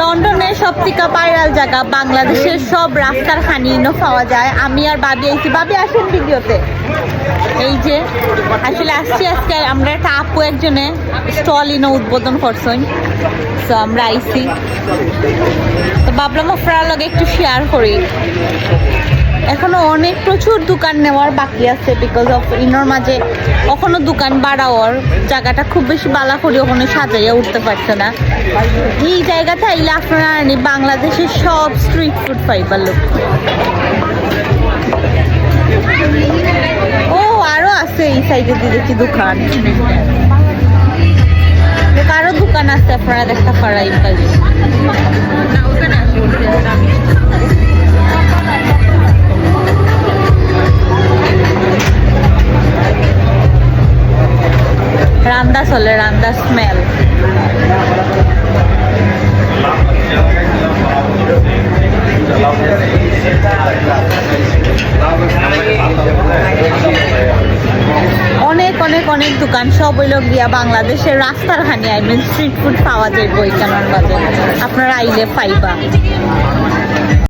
লন্ডনের সব থেকে ভাইরাল জায়গা, বাংলাদেশের সব রাস্তার খানি পাওয়া যায়। আমি আর বাবি আইছি, বাবি আসেন ভিডিওতে। এই যে আসলে আসছি আজকে আমরা একটা আপু একজনে স্টল উদ্বোধন করছেন, তো আমরা আইছি, তো ভাবলাম আপনার লগে একটু শেয়ার করি। এখনো অনেক প্রচুর দোকান নেওয়ার বাকি আছে, বিকজ অফ ইনোর মাঝে কখনো দোকান বাড়াওয়ার জায়গাটা খুব বেশি বালা করি ওখানে সাজাইয়া উঠতে পারছে না। এই জায়গাতে আইলে আপনারা বাংলাদেশের সব স্ট্রিট ফুড পাইবার লোক। ও আরো আছে এই সাইডে দিয়ে দেখি দোকান, আরো দোকান আছে, আপনারা দেখা পারাই পারি। রান্দা চলে, রান্দা স্মেল। অনেক অনেক অনেক দোকান, সব হইল গিয়া বাংলাদেশের রাস্তার খানি, আই মিন স্ট্রিট ফুড পাওয়া যায় বইখানার বাজে, আপনারা আইলে পাইবা।